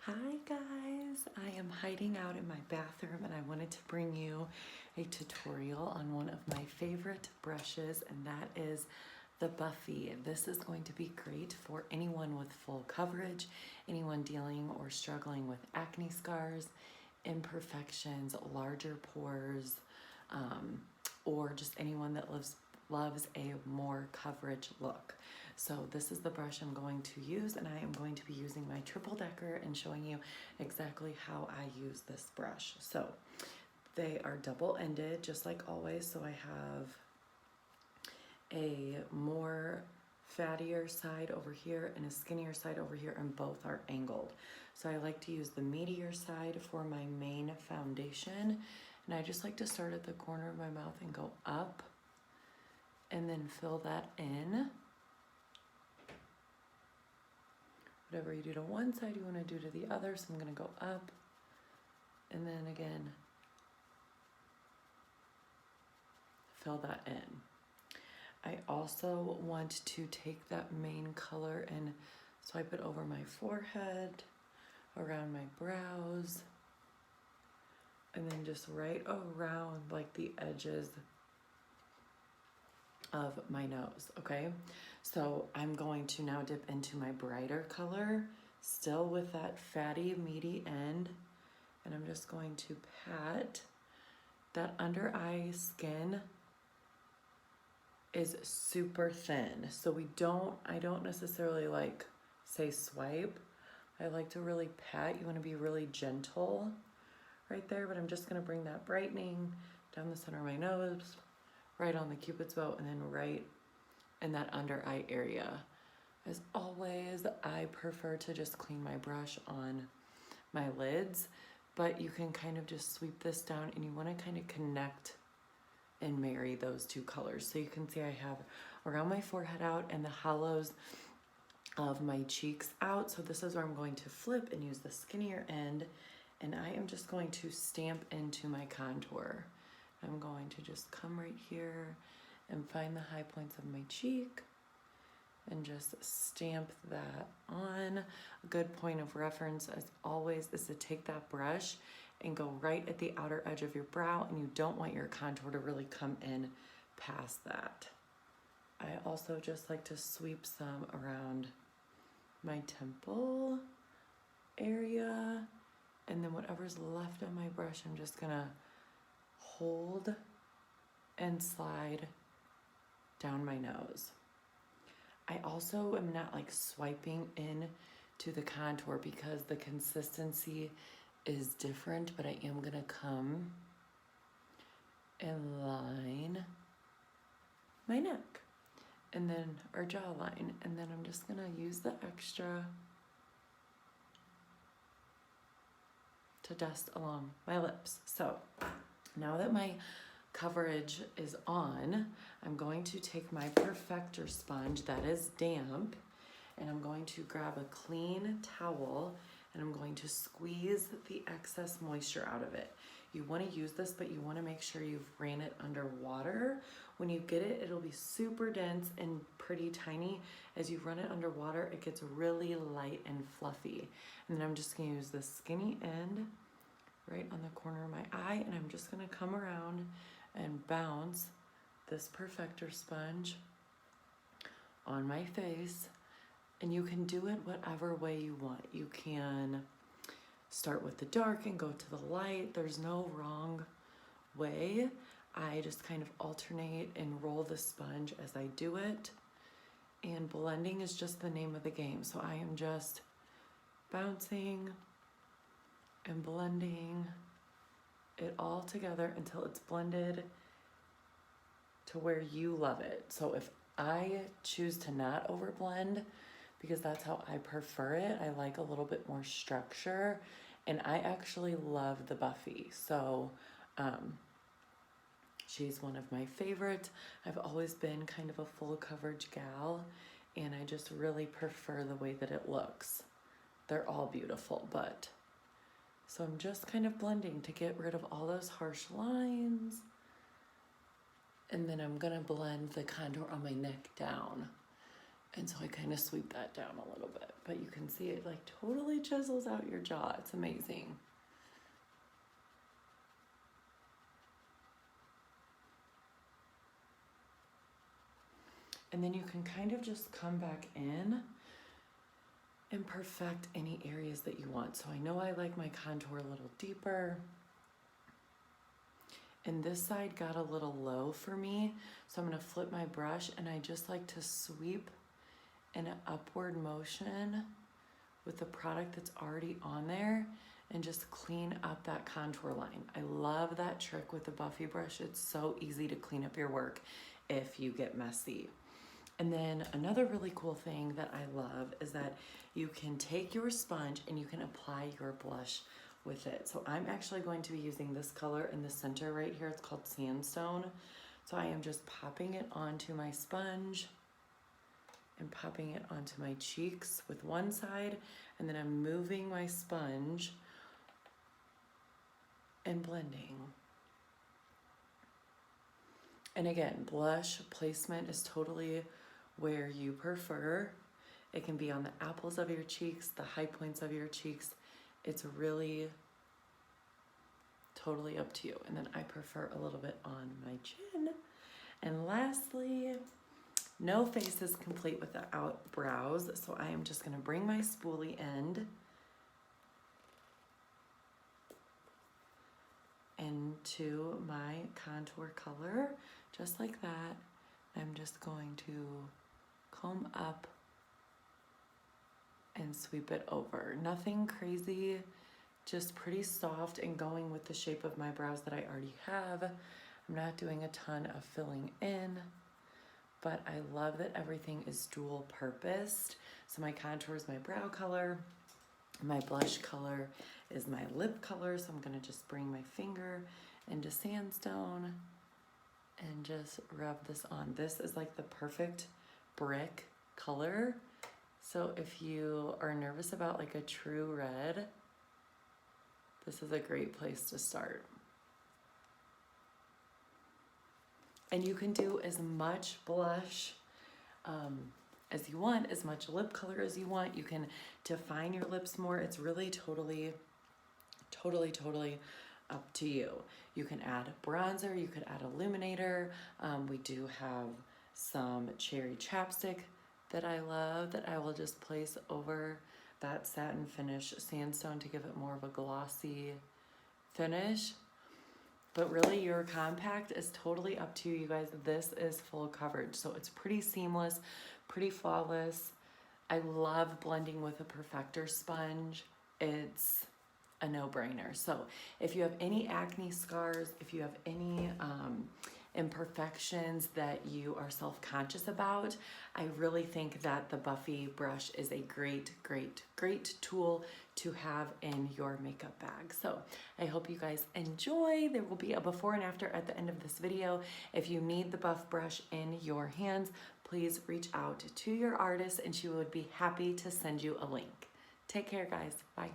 Hi guys, I am hiding out in my bathroom and I wanted to bring you a tutorial on one of my favorite brushes, and that is the Buffy. This is going to be great for anyone with full coverage, anyone dealing or struggling with acne scars, imperfections, larger pores, or just anyone that loves a more coverage look. So this is the brush I'm going to use, and I am going to be using my triple decker and showing you exactly how I use this brush. So they are double-ended, just like always. So I have a more fattier side over here and a skinnier side over here, and both are angled. So I like to use the meatier side for my main foundation, and I just like to start at the corner of my mouth and go up and then fill that in. Whatever you do to one side, you want to do to the other. So I'm going to go up and then again fill that in. I also want to take that main color and swipe it over my forehead, around my brows, and then just right around like the edges of my nose, okay? So I'm going to now dip into my brighter color, still with that fatty, meaty end, and I'm just going to pat. That under eye skin is super thin, so I don't necessarily like say swipe. I like to really pat. You want to be really gentle right there, but I'm just going to bring that brightening down the center of my nose, right on the Cupid's bow, and then right in that under eye area. As always, I prefer to just clean my brush on my lids, but you can kind of just sweep this down, and you want to kind of connect and marry those two colors. So you can see I have around my forehead out and the hollows of my cheeks out. So this is where I'm going to flip and use the skinnier end, and I am just going to stamp into my contour. I'm going to just come right here and find the high points of my cheek and just stamp that on. A good point of reference, as always, is to take that brush and go right at the outer edge of your brow, and you don't want your contour to really come in past that. I also just like to sweep some around my temple area, and then whatever's left on my brush, I'm just gonna hold and slide down my nose. I also am not like swiping in to the contour because the consistency is different, but I am gonna come and line my neck and then our jawline, and then I'm just gonna use the extra to dust along my lips. So now that my coverage is on, I'm going to take my perfector sponge that is damp, and I'm going to grab a clean towel and I'm going to squeeze the excess moisture out of it. You want to use this, but you want to make sure you've ran it under water. When you get it, it'll be super dense and pretty tiny. As you run it under water, it gets really light and fluffy. And then I'm just going to use the skinny end right on the corner of my eye, and I'm just going to come around and bounce this perfector sponge on my face. And you can do it whatever way you want. You can start with the dark and go to the light. There's no wrong way. I just kind of alternate and roll the sponge as I do it. And blending is just the name of the game. So I am just bouncing and blending it all together until it's blended to where you love it. So if I choose to not overblend, because that's how I prefer it, I like a little bit more structure, and I actually love the Buffy. So she's one of my favorites. I've always been kind of a full coverage gal, and I just really prefer the way that it looks. They're all beautiful, but so I'm just kind of blending to get rid of all those harsh lines. And then I'm gonna blend the contour on my neck down. And so I kind of sweep that down a little bit, but you can see it like totally chisels out your jaw. It's amazing. And then you can kind of just come back in and perfect any areas that you want. So I know I like my contour a little deeper. And this side got a little low for me. So I'm gonna flip my brush and I just like to sweep in an upward motion with the product that's already on there and just clean up that contour line. I love that trick with the Buffy brush. It's so easy to clean up your work if you get messy. And then another really cool thing that I love is that you can take your sponge and you can apply your blush with it. So I'm actually going to be using this color in the center right here. It's called Sandstone. So I am just popping it onto my sponge and popping it onto my cheeks with one side, and then I'm moving my sponge and blending. And again, blush placement is totally where you prefer. It can be on the apples of your cheeks, the high points of your cheeks. It's really totally up to you. And then I prefer a little bit on my chin. And lastly, no face is complete without brows. So I am just gonna bring my spoolie end into my contour color, just like that. I'm just going to comb up and sweep it over. Nothing crazy, just pretty soft and going with the shape of my brows that I already have. I'm not doing a ton of filling in, but I love that everything is dual purposed. So my contour is my brow color, my blush color is my lip color. So I'm gonna just bring my finger into Sandstone and just rub this on. This is like the perfect brick color. So if you are nervous about like a true red, this is a great place to start. And you can do as much blush as you want, as much lip color as you want. You can define your lips more. It's really totally up to you. You can add bronzer, you could add illuminator. We do have some cherry chapstick that I love that I will just place over that satin finish Sandstone to give it more of a glossy finish. But really your compact is totally up to you, you guys. This is full coverage, so it's pretty seamless, pretty flawless. I love blending with a perfector sponge. It's a no-brainer. So if you have any acne scars, if you have any imperfections that you are self-conscious about, I really think that the Buffy brush is a great tool to have in your makeup bag. So I hope you guys enjoy. There will be a before and after at the end of this video. If you need the Buff brush in your hands, please reach out to your artist and she would be happy to send you a link. Take care, guys. Bye.